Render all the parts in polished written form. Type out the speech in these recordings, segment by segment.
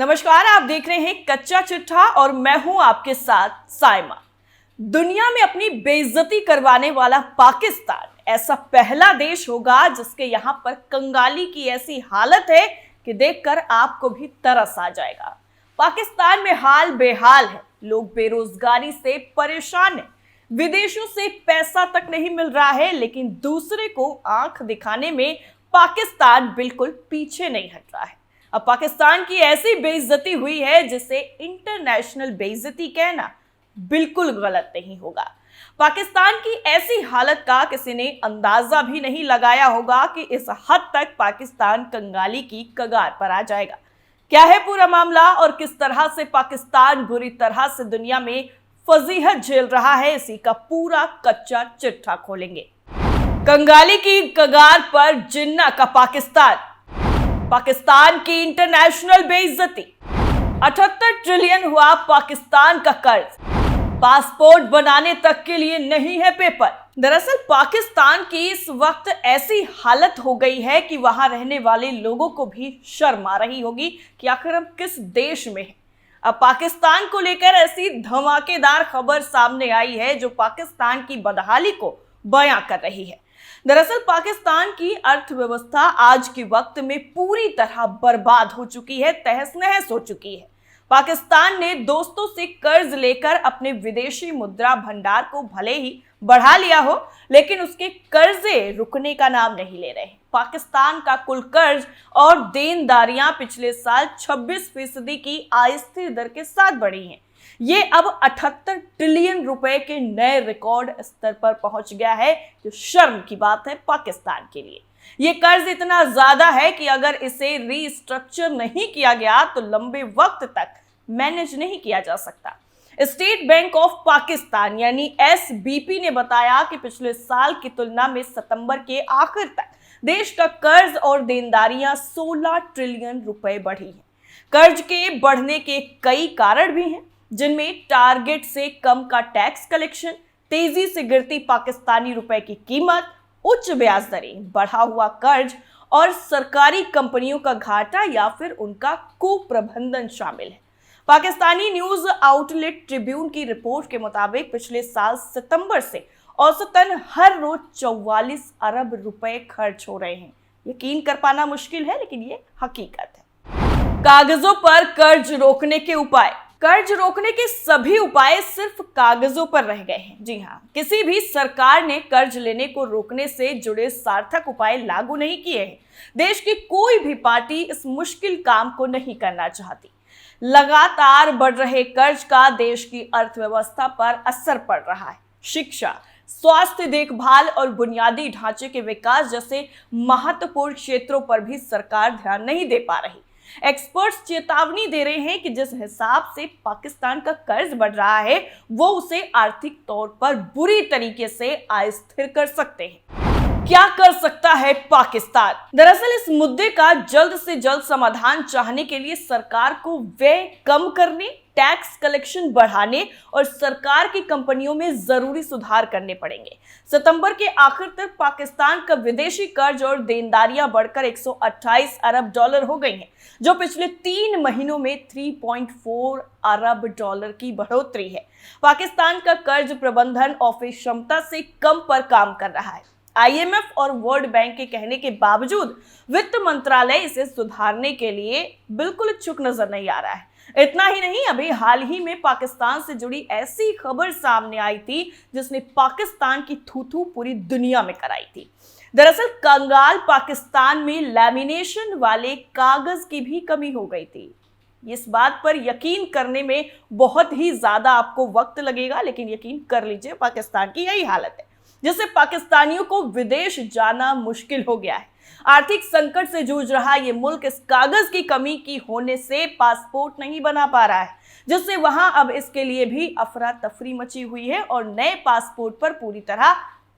नमस्कार, आप देख रहे हैं कच्चा चिट्ठा और मैं हूं आपके साथ साइमा। दुनिया में अपनी बेइज्जती करवाने वाला पाकिस्तान ऐसा पहला देश होगा जिसके यहां पर कंगाली की ऐसी हालत है कि देखकर आपको भी तरस आ जाएगा। पाकिस्तान में हाल बेहाल है, लोग बेरोजगारी से परेशान हैं, विदेशों से पैसा तक नहीं मिल रहा है, लेकिन दूसरे को आंख दिखाने में पाकिस्तान बिल्कुल पीछे नहीं हट रहा है। अब पाकिस्तान की ऐसी बेइज्जती हुई है जिसे इंटरनेशनल बेइज्जती कहना बिल्कुल गलत नहीं होगा। पाकिस्तान की ऐसी हालत का किसी ने अंदाजा भी नहीं लगाया होगा कि इस हद तक पाकिस्तान कंगाली की कगार पर आ जाएगा। क्या है पूरा मामला और किस तरह से पाकिस्तान बुरी तरह से दुनिया में फजीहत झेल रहा है, इसी का पूरा कच्चा चिट्ठा खोलेंगे। कंगाली की कगार पर जिन्ना का पाकिस्तान की इंटरनेशनल बेइज्जती। 78 ट्रिलियन हुआ पाकिस्तान का कर्ज, पासपोर्ट बनाने तक के लिए नहीं है पेपर। दरअसल पाकिस्तान की इस वक्त ऐसी हालत हो गई है कि वहां रहने वाले लोगों को भी शर्म आ रही होगी कि आखिर हम किस देश में हैं। अब पाकिस्तान को लेकर ऐसी धमाकेदार खबर सामने आई है जो पाकिस्तान की बदहाली को बयां कर रही है। दरअसल पाकिस्तान की अर्थव्यवस्था आज के वक्त में पूरी तरह बर्बाद हो चुकी है, तहस नहस हो चुकी है। पाकिस्तान ने दोस्तों से कर्ज लेकर अपने विदेशी मुद्रा भंडार को भले ही बढ़ा लिया हो, लेकिन उसके कर्जे रुकने का नाम नहीं ले रहे। पाकिस्तान का कुल कर्ज और देनदारियां पिछले साल 26% की अस्थिर दर के साथ बढ़ी हैं। ये अब 78 ट्रिलियन रुपए के नए रिकॉर्ड स्तर पर पहुंच गया है, जो शर्म की बात है पाकिस्तान के लिए। ये कर्ज इतना ज्यादा है कि अगर इसे रीस्ट्रक्चर नहीं किया गया तो लंबे वक्त तक मैनेज नहीं किया जा सकता। स्टेट बैंक ऑफ पाकिस्तान यानी SBP ने बताया कि पिछले साल की तुलना में सितंबर के आखिर तक देश का कर्ज और देनदारियां 16 ट्रिलियन रुपए बढ़ी हैं। कर्ज के बढ़ने के कई कारण भी हैं, जिनमें टारगेट से कम का टैक्स कलेक्शन, तेजी से गिरती पाकिस्तानी रुपए की कीमत, उच्च ब्याज दरें, बढ़ा हुआ कर्ज और सरकारी कंपनियों का घाटा या फिर उनका कुप्रबंधन शामिल है। पाकिस्तानी न्यूज आउटलेट ट्रिब्यून की रिपोर्ट के मुताबिक पिछले साल सितंबर से औसतन हर रोज 44 अरब रुपए खर्च हो रहे हैं। यकीन कर पाना मुश्किल है, लेकिन ये हकीकत है। कागजों पर कर्ज रोकने के उपाय। कर्ज रोकने के सभी उपाय सिर्फ कागजों पर रह गए हैं। जी हाँ, किसी भी सरकार ने कर्ज लेने को रोकने से जुड़े सार्थक उपाय लागू नहीं किए हैं। देश की कोई भी पार्टी इस मुश्किल काम को नहीं करना चाहती। लगातार बढ़ रहे कर्ज का देश की अर्थव्यवस्था पर असर पड़ रहा है। शिक्षा, स्वास्थ्य देखभाल और बुनियादी ढांचे के विकास जैसे महत्वपूर्ण क्षेत्रों पर भी सरकार ध्यान नहीं दे पा रही। एक्सपर्ट्स चेतावनी दे रहे हैं कि जिस हिसाब से पाकिस्तान का कर्ज बढ़ रहा है, वो उसे आर्थिक तौर पर बुरी तरीके से अस्थिर कर सकते हैं। क्या कर सकता है पाकिस्तान? दरअसल इस मुद्दे का जल्द से जल्द समाधान चाहने के लिए सरकार को व्यय कम करने, टैक्स कलेक्शन बढ़ाने और सरकार की कंपनियों में जरूरी सुधार करने पड़ेंगे। सितंबर के आखिर तक पाकिस्तान का विदेशी कर्ज और देनदारियां बढ़कर 128 अरब डॉलर हो गई हैं, जो पिछले 3 महीनों में 3.4 अरब डॉलर की बढ़ोतरी है। पाकिस्तान का कर्ज प्रबंधन ऑफिस क्षमता से कम पर काम कर रहा है। IMF और वर्ल्ड बैंक के कहने के बावजूद वित्त मंत्रालय इसे सुधारने के लिए बिल्कुल इच्छुक नजर नहीं आ रहा है। इतना ही नहीं, अभी हाल ही में पाकिस्तान से जुड़ी ऐसी खबर सामने आई थी जिसने पाकिस्तान की थू-थू पूरी दुनिया में कराई थी। दरअसल कंगाल पाकिस्तान में लैमिनेशन वाले कागज की भी कमी हो गई थी। इस बात पर यकीन करने में बहुत ही ज्यादा आपको वक्त लगेगा, लेकिन यकीन कर लीजिए पाकिस्तान की यही हालत है, जिससे पाकिस्तानियों को विदेश जाना मुश्किल हो गया है। आर्थिक संकट से जूझ रहा ये मुल्क इस कागज की कमी की होने से पासपोर्ट नहीं बना पा रहा है, जिससे वहां अब इसके लिए भी अफरा तफरी मची हुई है और नए पासपोर्ट पर पूरी तरह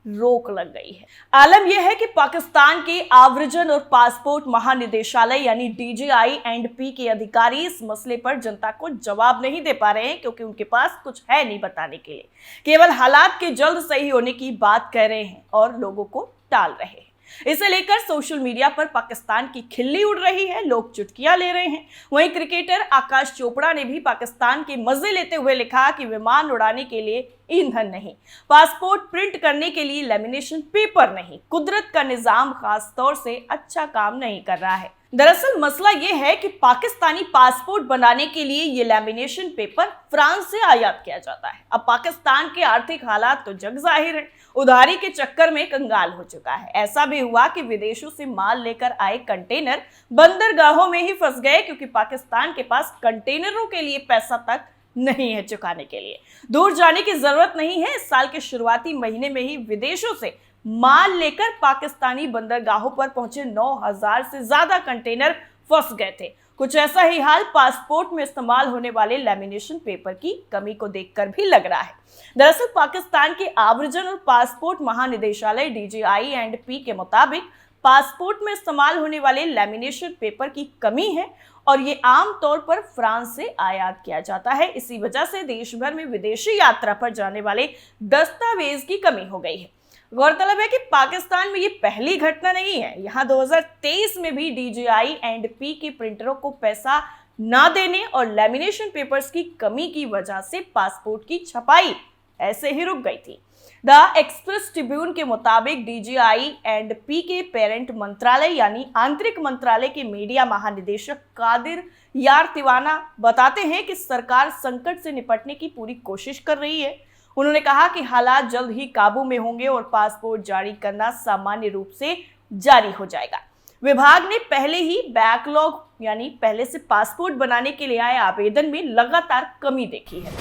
रोक लग गई है। आलम यह है कि पाकिस्तान के आव्रजन और पासपोर्ट महानिदेशालय यानी DGI&P के अधिकारी इस मसले पर जनता को जवाब नहीं दे पा रहे हैं, क्योंकि उनके पास कुछ है नहीं बताने के लिए। केवल हालात के जल्द सही होने की बात कह रहे हैं और लोगों को टाल रहे हैं। इसे लेकर सोशल मीडिया पर पाकिस्तान की खिल्ली उड़ रही है, लोग चुटकियां ले रहे हैं। वहीं क्रिकेटर आकाश चोपड़ा ने भी पाकिस्तान के मजे लेते हुए लिखा कि विमान उड़ाने के लिए ईंधन नहीं, पासपोर्ट प्रिंट करने के लिए लेमिनेशन पेपर नहीं, कुदरत का निजाम खास तौर से अच्छा काम नहीं कर रहा है। दरअसल मसला यह है कि पाकिस्तानी पासपोर्ट बनाने के लिए ये लेमिनेशन पेपर फ्रांस से आयात किया जाता है। अब पाकिस्तान के आर्थिक हालात तो जग जाहिर है, उधारी के चक्कर में कंगाल हो चुका है। ऐसा भी हुआ कि विदेशों से माल लेकर आए कंटेनर बंदरगाहों में ही फंस गए, क्योंकि पाकिस्तान के पास कंटेनरों के लिए पैसा तक नहीं है चुकाने के लिए। दूर जाने की जरूरत नहीं है, इस साल के शुरुआती महीने में ही विदेशों से माल लेकर पाकिस्तानी बंदरगाहों पर पहुंचे 9,000 से ज्यादा कंटेनर फंस गए थे। कुछ ऐसा ही हाल पासपोर्ट में इस्तेमाल होने वाले लेमिनेशन पेपर की कमी को देखकर भी लग रहा है। दरअसल पाकिस्तान के आव्रजन और पासपोर्ट महानिदेशालय DGI&P के मुताबिक पासपोर्ट में इस्तेमाल होने वाले लेमिनेशन पेपर की कमी है और ये आम तौर पर फ्रांस से आयात किया जाता है। इसी वजह से देश भर में विदेशी यात्रा पर जाने वाले दस्तावेज की कमी हो गई है। गौरतलब है कि पाकिस्तान में ये पहली घटना नहीं है। यहाँ 2023 में भी DGI&P के प्रिंटरों को पैसा ना देने और लेमिनेशन पेपर्स की कमी की वजह से पासपोर्ट की छपाई ऐसे ही रुक गई थी। द एक्सप्रेस ट्रिब्यून के मुताबिक DGI&P के पेरेंट मंत्रालय यानी आंतरिक मंत्रालय के मीडिया महानिदेशक कादिर यार तिवाना बताते हैं कि सरकार संकट से निपटने की पूरी कोशिश कर रही है। उन्होंने कहा कि हालात जल्द ही काबू में होंगे और पासपोर्ट जारी करना सामान्य रूप से जारी हो जाएगा। विभाग ने पहले ही बैकलॉग यानी पहले से पासपोर्ट बनाने के लिए आए आवेदन में लगातार कमी देखी है।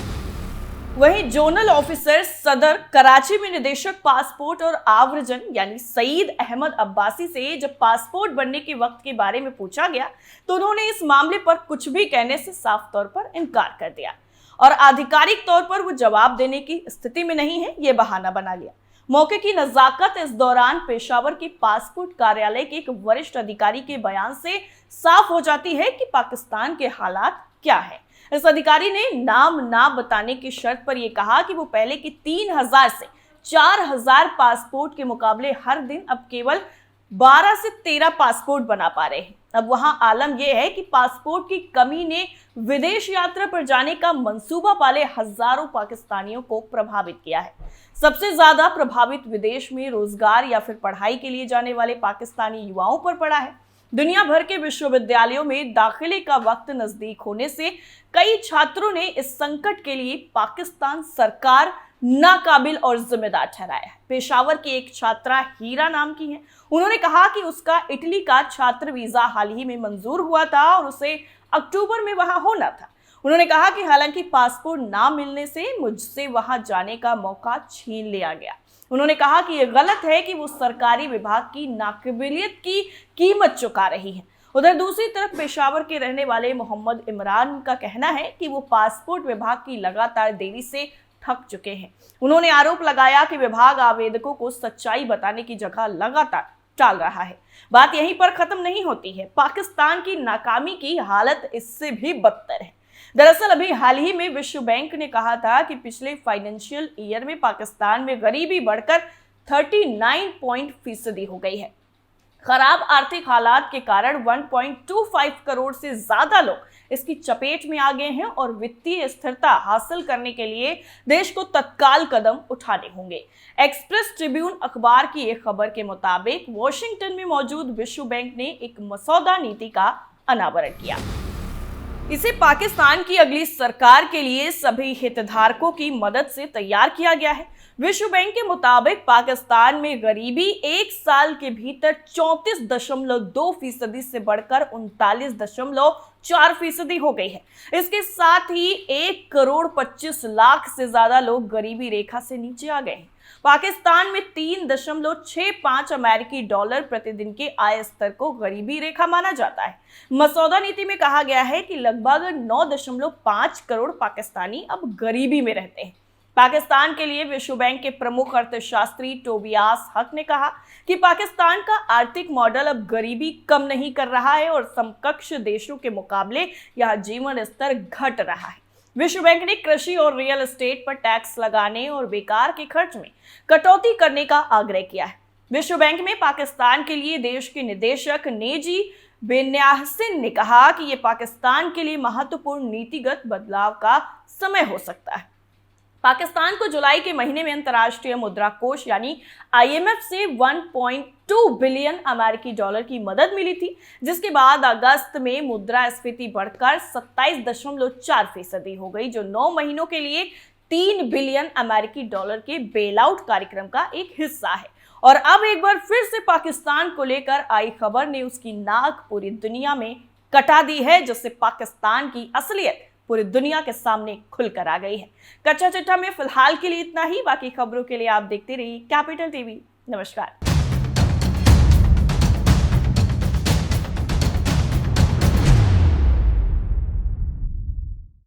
वहीं जोनल ऑफिसर सदर कराची में निदेशक पासपोर्ट और आव्रजन यानी सईद अहमद अब्बासी से जब पासपोर्ट बनने के वक्त के बारे में पूछा गया तो उन्होंने इस मामले पर कुछ भी कहने से साफ तौर पर इनकार कर दिया और आधिकारिक तौर पर वो जवाब देने की स्थिति में नहीं है, ये बहाना बना लिया। मौके की नजाकत इस दौरान पेशावर के पासपोर्ट कार्यालय के एक वरिष्ठ अधिकारी के बयान से साफ हो जाती है कि पाकिस्तान के हालात क्या है। इस अधिकारी ने नाम ना बताने की शर्त पर यह कहा कि वो पहले की 3,000 से 4,000 पासपोर्ट के मुकाबले हर दिन अब केवल 12 से 13 पासपोर्ट बना पा रहे हैं। अब वहां आलम यह है कि पासपोर्ट की कमी ने विदेश यात्रा पर जाने का मंसूबा वाले हजारों पाकिस्तानियों को प्रभावित किया है। सबसे ज्यादा प्रभावित विदेश में रोजगार या फिर पढ़ाई के लिए जाने वाले पाकिस्तानी युवाओं पर पड़ा है। दुनिया भर के विश्वविद्यालयों में दाखिले का वक्त नजदीक होने से कई छात्रों ने इस संकट के लिए पाकिस्तान सरकार नाकाबिल और जिम्मेदार ठहराया है। पेशावर की एक छात्रा हीरा नाम की है। उन्होंने कहा कि उसका इटली का छात्र वीजा हाल ही में मंजूर हुआ था और उसे अक्टूबर में वहां होना था। उन्होंने कहा कि हालांकि पासपोर्ट ना मिलने से मुझसे वहां जाने का मौका छीन लिया गया। उन्होंने कहा कि यह गलत है कि वो सरकारी विभाग की नाकाबिलियत की कीमत चुका रही है। उधर दूसरी तरफ पेशावर के रहने वाले मोहम्मद इमरान का कहना है कि वो पासपोर्ट विभाग की लगातार देरी से थक चुके हैं। उन्होंने आरोप लगाया कि विभाग आवेदकों को सच्चाई बताने की जगह लगातार टाल रहा है। बात यहीं पर खत्म नहीं होती है। पाकिस्तान की नाकामी की हालत इससे भी बदतर है। दरअसल अभी हाल ही में विश्व बैंक ने कहा था कि पिछले फाइनेंशियल ईयर में पाकिस्तान में गरीबी बढ़कर 39% हो गई है। खराब आर्थिक हालात के कारण 1.25 करोड़ से ज्यादा लोग इसकी चपेट में आ गए हैं और वित्तीय स्थिरता हासिल करने के लिए देश को तत्काल कदम उठाने होंगे। एक्सप्रेस ट्रिब्यून अखबार की एक खबर के मुताबिक वॉशिंगटन में मौजूद विश्व बैंक ने एक मसौदा नीति का अनावरण किया। इसे पाकिस्तान की अगली सरकार के लिए सभी हितधारकों की मदद से तैयार किया गया है। विश्व बैंक के मुताबिक पाकिस्तान में गरीबी एक साल के भीतर 34.2% से बढ़कर 39.4% हो गई है। इसके साथ ही 1,25,00,000 से ज्यादा लोग गरीबी रेखा से नीचे आ गए हैं। पाकिस्तान में 3.65 अमेरिकी डॉलर प्रतिदिन के आय स्तर को गरीबी रेखा माना जाता है। मसौदा नीति में कहा गया है कि लगभग 9.5 करोड़ पाकिस्तानी अब गरीबी में रहते हैं। पाकिस्तान के लिए विश्व बैंक के प्रमुख अर्थशास्त्री टोबियास हक ने कहा कि पाकिस्तान का आर्थिक मॉडल अब गरीबी कम नहीं कर रहा है और समकक्ष देशों के मुकाबले यह जीवन स्तर घट रहा है। विश्व बैंक ने कृषि और रियल एस्टेट पर टैक्स लगाने और बेकार के खर्च में कटौती करने का आग्रह किया है। विश्व बैंक में पाकिस्तान के लिए देश के निदेशक नेजी बेन्याहसिन ने कहा कि यह पाकिस्तान के लिए महत्वपूर्ण नीतिगत बदलाव का समय हो सकता है। पाकिस्तान को जुलाई के महीने में अंतर्राष्ट्रीय मुद्रा कोष यानी IMF से 1.2 बिलियन अमेरिकी डॉलर की मदद मिली थी, जिसके बाद अगस्त में मुद्रास्फीति बढ़कर 27.4% हो गई, जो 9 महीनों के लिए 3 बिलियन अमेरिकी डॉलर के बेल आउट कार्यक्रम का एक हिस्सा है। और अब एक बार फिर से पाकिस्तान को लेकर आई खबर ने उसकी नाक पूरी दुनिया में कटा दी है, जिससे पाकिस्तान की असलियत पूरी दुनिया के सामने खुलकर आ गई है। कच्चा चिट्ठा में फिलहाल के लिए इतना ही। बाकी खबरों के लिए आप देखते रहिए कैपिटल टीवी। नमस्कार।